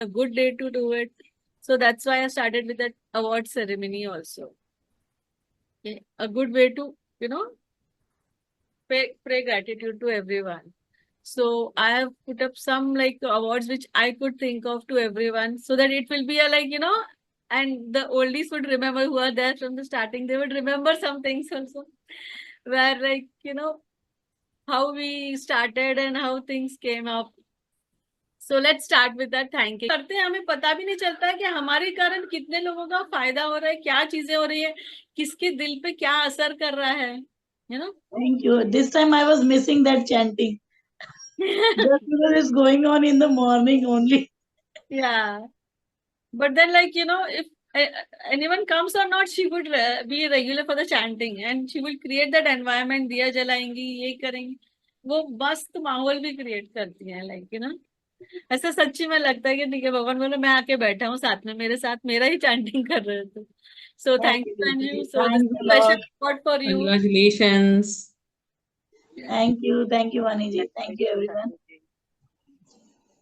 a good day to do it. So that's why I started with that award ceremony also. Okay. A good way to, pay gratitude to everyone. So I have put up some like awards which I could think of to everyone so that it will be a and the oldies would remember who are there from the starting. They would remember some things also where how we started and how things came up. So let's start with that thanking. करते हैं हमें पता भी नहीं चलता है कि हमारे कारण कितने लोगों का फायदा हो रहा है, क्या चीजें हो रही है, किसके दिल पे क्या असर कर रहा है, Thank you. This time I was missing that chanting. Just because it's going on in the morning only. Yeah. But then, if anyone comes or not, she would be regular for the chanting and she will create that environment. दिया जलाएंगी, ये करेंगी, वो मस्त माहौल भी create करती है ऐसा सच्ची में लगता है कि ठीक है भगवान बोले मैं आके बैठा हूँ साथ में, मेरे साथ मेरा ही चैंटिंग कर रहे थे. So thank you, Anju. So this is a special award for you. Congratulations. Thank you, Vaniji. Thank you, everyone.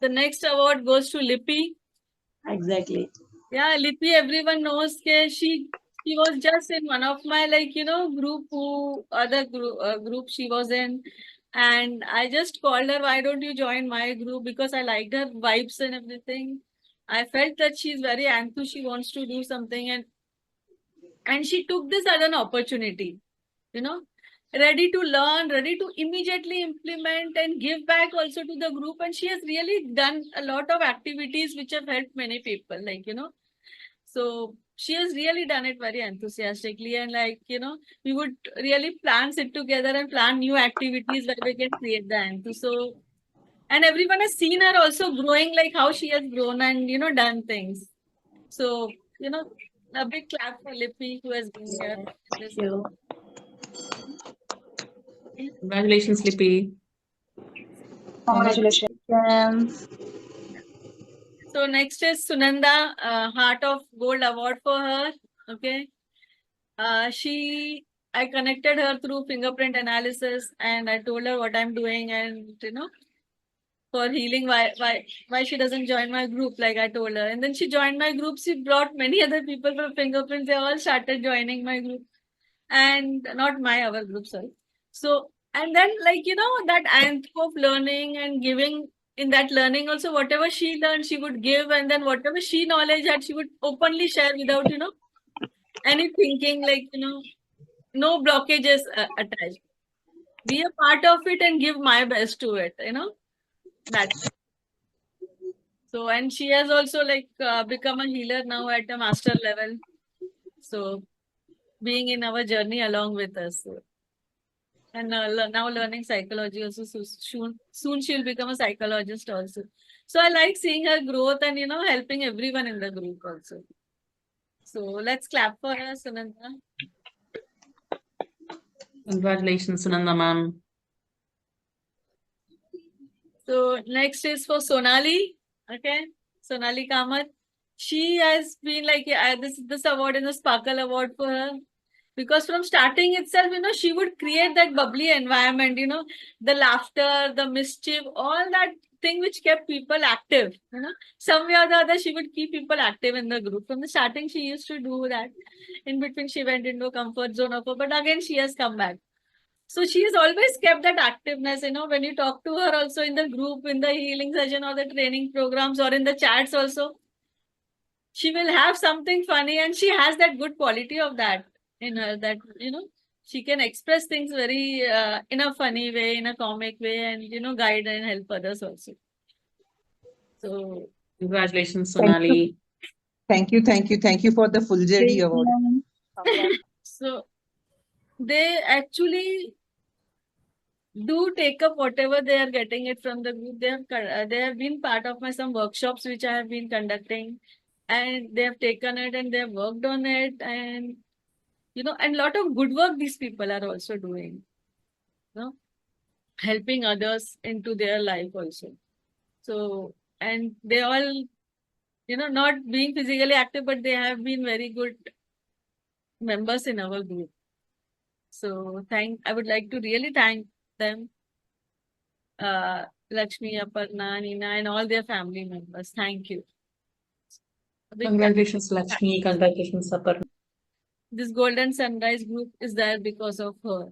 The next award goes to Lippy. Exactly. Yeah, Lippy, everyone knows that she was just in one of my group she was in, and I just called her, why don't you join my group, because I liked her vibes and everything. I felt that she's very enthused, she wants to do something, and she took this as an opportunity, you know ready to learn, ready to immediately implement and give back also to the group. And she has really done a lot of activities which have helped many people, so she has really done it very enthusiastically, and we would really plan sit together and plan new activities where we can create the enthusiasm. So, and everyone has seen her also growing, like how she has grown and done things. So a big clap for Lippy who has been here. Thank you. Congratulations, Lippy. Congratulations. So next is Sunanda, Heart of Gold Award for her. Okay. I connected her through fingerprint analysis and I told her what I'm doing and, for healing, why she doesn't join my group, like I told her. And then she joined my group. She brought many other people from fingerprints. They all started joining my group and not our group, sorry. So, and then that anthem of learning and giving, in that learning also, whatever she learned, she would give, and then whatever she knowledge had, she would openly share without, any thinking, no blockages attached. Be a part of it and give my best to it, that's it. So, and she has also become a healer now at a master level. So, being in our journey along with us. And now learning psychology also. So soon she'll become a psychologist also. So I like seeing her growth and helping everyone in the group also. So let's clap for her, Sunanda. Congratulations, Sunanda ma'am. So next is for Sonali. Okay, Sonali Kamath. She has been this award is a Sparkle Award for her. Because from starting itself, she would create that bubbly environment, the laughter, the mischief, all that thing which kept people active, some way or the other, she would keep people active in the group. From the starting, she used to do that. In between, she went into a comfort zone of her, but again, she has come back. So she has always kept that activeness, when you talk to her also in the group, in the healing session or the training programs or in the chats also, she will have something funny and she has that good quality of that in her, that she can express things very in a funny way, in a comic way, and guide and help others also. So congratulations, Sonali. Thank you for the full JD award. So they actually do take up whatever they are getting it from the group. They have been part of my some workshops which I have been conducting, and they have taken it and they have worked on it, and and a lot of good work these people are also doing, helping others into their life also. So, and they all, not being physically active, but they have been very good members in our group. So I would like to really thank them, Lakshmi, Aparna, Nina, and all their family members. Thank you. big Congratulations, Lakshmi. Congratulations, Aparna. this Golden Sunrise group is there because of her.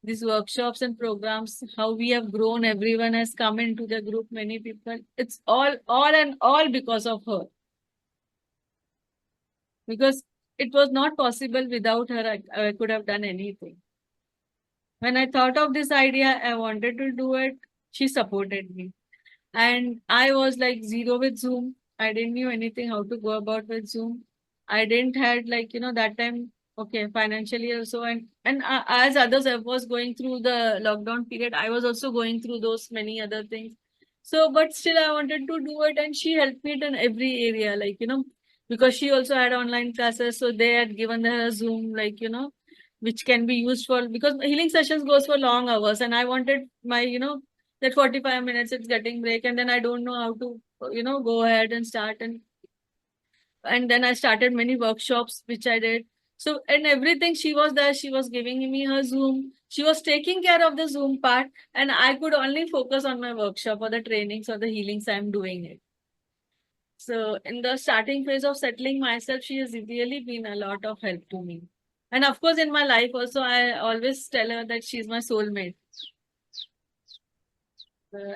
These workshops and programs, how we have grown, everyone has come into the group, many people. It's all because of her. Because it was not possible without her, I could have done anything. When I thought of this idea, I wanted to do it, she supported me. And I was like zero with Zoom. I didn't knew anything how to go about with Zoom. I didn't had like, that time, okay, financially also. And as others, I was going through the lockdown period. I was also going through those many other things. So, but still I wanted to do it. And she helped me in every area, like, because she also had online classes. So they had given her a Zoom, like, which can be used for, because healing sessions goes for long hours. And I wanted my, that 45 minutes it's getting break, and then I don't know how to go ahead and start. And then I started many workshops which I did. So and everything, she was there, she was giving me her Zoom, she was taking care of the Zoom part, and I could only focus on my workshop or the trainings or the healings I'm doing it. So in the starting phase of settling myself, she has really been a lot of help to me. And of course in my life also, I always tell her that she's my soulmate.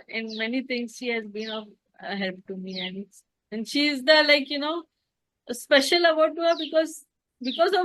In many things she has been of help to me, and she is the special about to her, because of